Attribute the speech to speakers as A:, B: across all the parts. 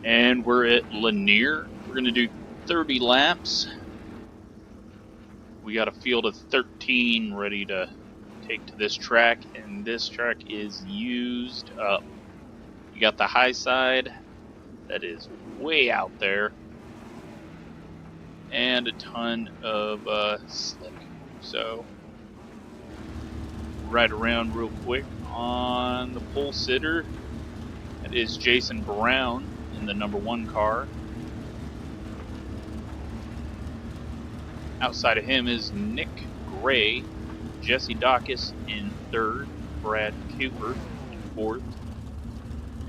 A: And we're at Lanier. We're going to do 30 laps. We got a field of 13 ready to take to this track, and this track is used up. You got the high side that is way out there, and a ton of slick. So, right around real quick on the pole sitter. That is Jason Brown in the number 1 car. Outside of him is Nick Gray, Jesse Dawkins in 3rd, Brad Cooper in 4th.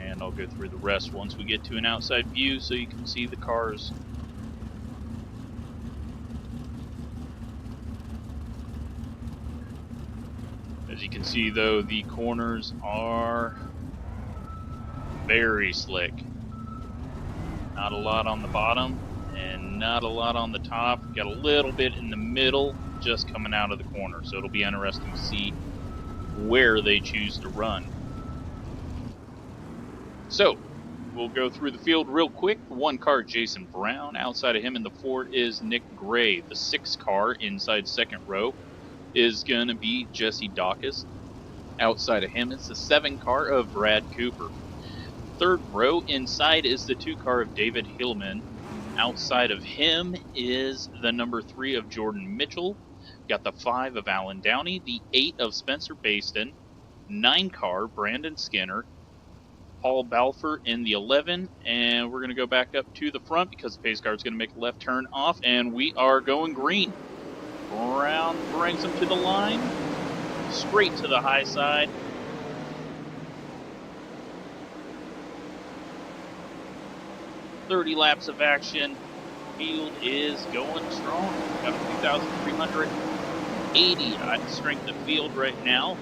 A: And I'll go through the rest once we get to an outside view so you can see the cars. As you can see though, the corners are very slick. Not a lot on the bottom and not a lot on the top. Got a little bit in the middle just coming out of the corner, so it'll be interesting to see where they choose to run. So we'll go through the field real quick. The 1 car, Jason Brown. Outside of him in the 4 is Nick Gray. The 6 car inside 2nd row is going to be Jesse Dawkins. Outside of him is the 7 car of Brad Cooper. 3rd row inside is the 2 car of David Hillman. Outside of him is the number 3 of Jordan Mitchell. Got the 5 of Alan Downey, the 8 of Spencer Baston, 9 car Brandon Skinner, Paul Balfour in the 11, and we're going to go back up to the front because the pace car is going to make a left turn off, and we are going green. Brown brings him to the line, straight to the high side. .30 laps of action. Field is going strong. Got a 2,380 strength of field right now.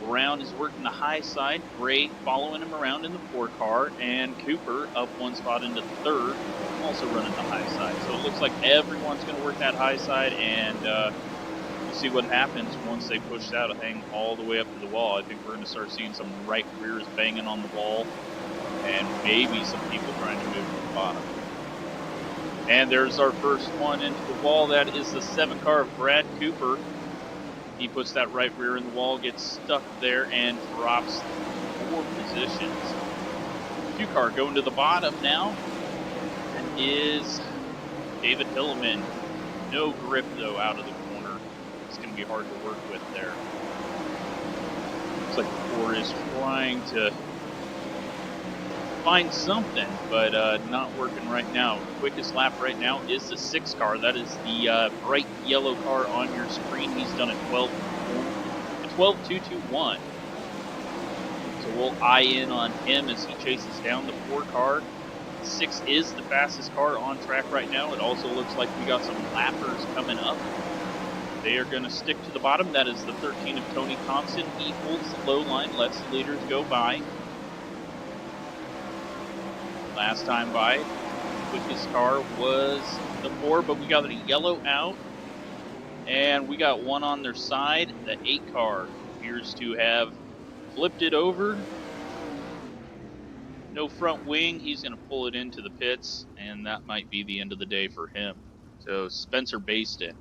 A: Brown is working the high side. Gray following him around in the 4 car, and Cooper up 1 spot into 3rd, also running the high side. So it looks like everyone's going to work that high side, and we'll see what happens once they push that thing all the way up to the wall. I think we're going to start seeing some right rears banging on the wall, and maybe some people trying to move to the bottom. And there's our first one into the wall. That is the 7 car of Brad Cooper. He puts that right rear in the wall, gets stuck there, and drops 4 positions. 2 car going to the bottom now. That is David Hillman. No grip, though, out of the corner. It's going to be hard to work with there. Looks like the 4 is trying to find something, but not working right now. Quickest lap right now is the 6 car. That is the bright yellow car on your screen. He's done it 12.221. So we'll eye in on him as he chases down the 4 car. 6 is the fastest car on track right now. It also looks like we got some lappers coming up. They are going to stick to the bottom. That is the 13 of Tony Thompson. He holds the low line, lets the leaders go by. Last time by, the quickest car was the 4, but we got a yellow out, and we got one on their side. The 8 car appears to have flipped it over. No front wing. He's going to pull it into the pits, and that might be the end of the day for him. So Spencer Baston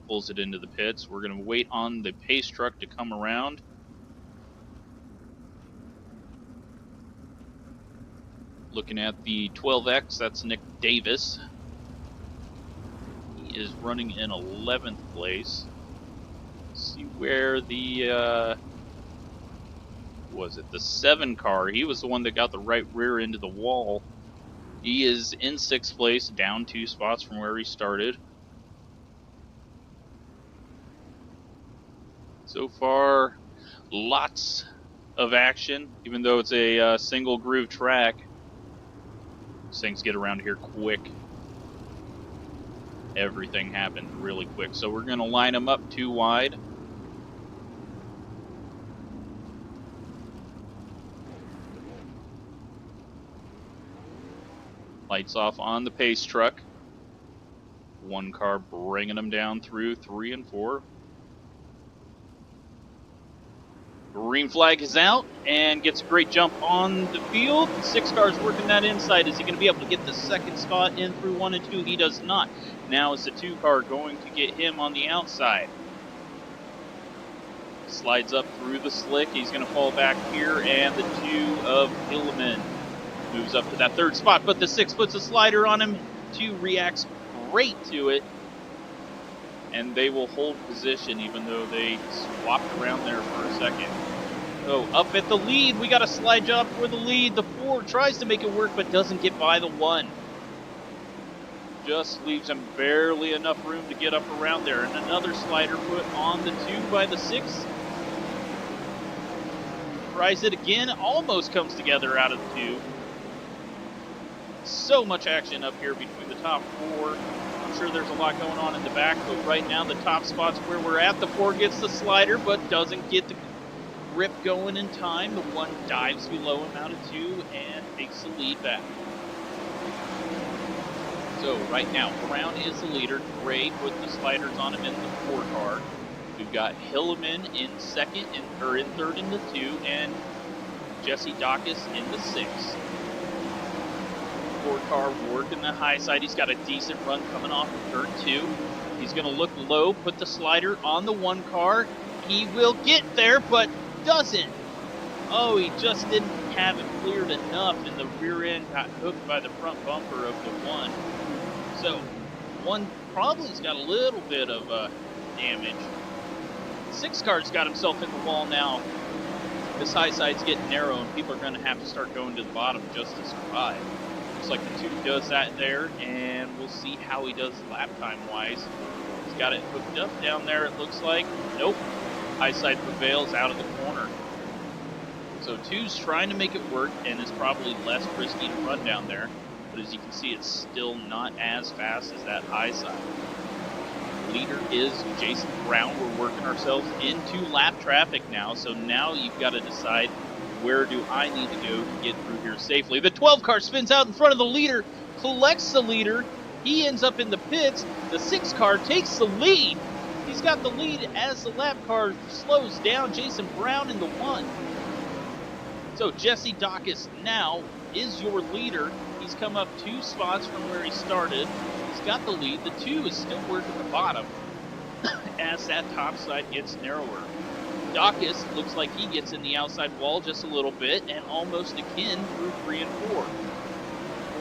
A: pulls it into the pits. We're going to wait on the pace truck to come around. Looking at the 12X, that's Nick Davis. He is running in 11th place. Let's see where the, was it the 7 car? He was the one that got the right rear into the wall. He is in 6th place, down 2 spots from where he started. So far, lots of action, even though it's a single groove track. These things get around here quick. Everything happens really quick. So we're going to line them up 2 wide. Lights off on the pace truck. 1 car bringing them down through 3 and 4. Green flag is out and gets a great jump on the field. 6 cars working that inside. Is he going to be able to get the second spot in through 1 and 2? He does not. Now is the 2 car going to get him on the outside. Slides up through the slick. He's going to fall back here, and the 2 of Hilleman moves up to that 3rd spot, but the 6 puts a slider on him. 2 reacts great to it, and they will hold position even though they swapped around there for a second. So up at the lead, we got a slide job for the lead. The 4 tries to make it work, but doesn't get by the 1. Just leaves him barely enough room to get up around there. And another slider put on the 2 by the 6. Tries it again, almost comes together out of the 2. So much action up here between the top 4. I'm sure there's a lot going on in the back, but right now the top spot's where we're at. The 4 gets the slider, but doesn't get the grip going in time. The 1 dives below him out of 2 and takes the lead back. So right now, Brown is the leader. Gray put the sliders on him in the 4 car. We've got Hilleman in 2nd, or in 3rd in the 2, and Jesse Dacus in the 6. 4 car working the high side. He's got a decent run coming off of turn 2. He's going to look low, put the slider on the 1 car. He will get there, but doesn't. Oh, he just didn't have it cleared enough, and the rear end got hooked by the front bumper of the 1. So, 1 probably's got a little bit of damage. 6 car's got himself in the wall now. This high side's getting narrow, and people are going to have to start going to the bottom just to survive. Looks like the 2 does that there, and we'll see how he does lap time-wise. He's got it hooked up down there, it looks like. Nope. High side prevails out of the corner. So 2's trying to make it work, and is probably less risky to run down there. But as you can see, it's still not as fast as that high side. Leader is Jason Brown. We're working ourselves into lap traffic now, so now you've got to decide, where do I need to go to get through here safely? The 12 car spins out in front of the leader, collects the leader. He ends up in the pits. The 6 car takes the lead. He's got the lead as the lap car slows down. Jason Brown in the 1. So Jesse Dacus now is your leader. He's come up 2 spots from where he started. He's got the lead. The 2 is still working the bottom as that top side gets narrower. Dacus looks like he gets in the outside wall just a little bit and almost again through 3 and 4.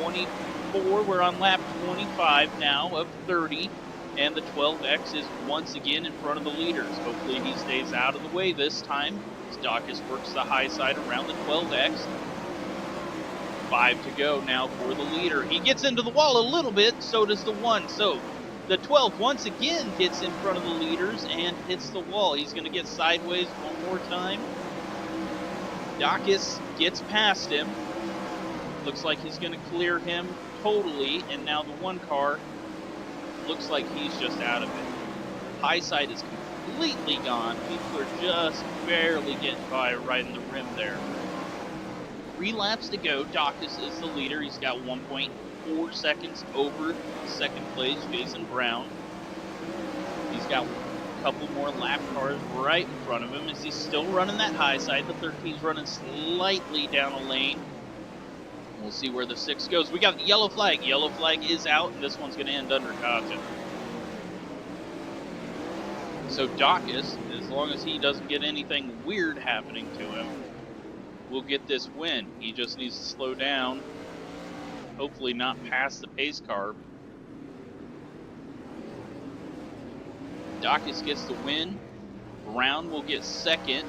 A: 24, we're on lap 25 now of 30, and the 12X is once again in front of the leaders. Hopefully he stays out of the way this time as Dacus works the high side around the 12X. 5 to go now for the leader. He gets into the wall a little bit, so does the 1. So the 12 once again gets in front of the leaders and hits the wall. He's going to get sideways one more time. Dacus gets past him. Looks like he's going to clear him totally, and now the 1 car looks like he's just out of it. High side is completely gone. People are just barely getting by right in the rim there. 3 laps to go. Dacus is the leader. He's got 1.4 seconds over second place, Jason Brown. He's got a couple more lap cars right in front of him as he's still running that high side. The 13's running slightly down a lane. We'll see where the 6 goes. We got the yellow flag. Yellow flag is out, and this one's going to end under caution. So Dacus, as long as he doesn't get anything weird happening to him, will get this win. He just needs to slow down. Hopefully not pass the pace car. Dacus gets the win. Brown will get 2nd.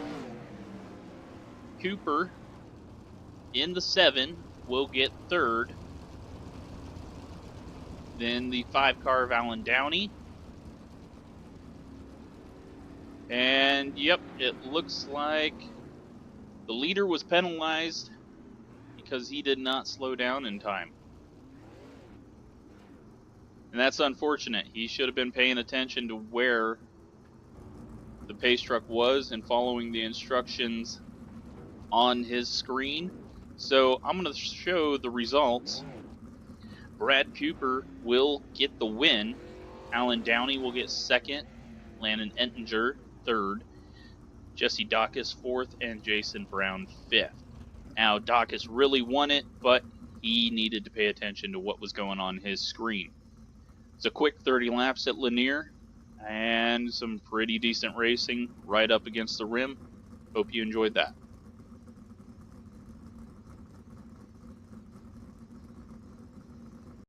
A: Cooper in the 7 will get 3rd. Then the 5 car of Alan Downey. And yep, it looks like the leader was penalized because he did not slow down in time. And that's unfortunate. He should have been paying attention to where the pace truck was and following the instructions on his screen. So I'm going to show the results. Brad Cooper will get the win. Alan Downey will get 2nd. Landon Ettinger 3rd. Jesse Dacus 4th, and Jason Brown 5th. Now, Dacus really won it, but he needed to pay attention to what was going on his screen. It's a quick 30 laps at Lanier, and some pretty decent racing right up against the rim. Hope you enjoyed that.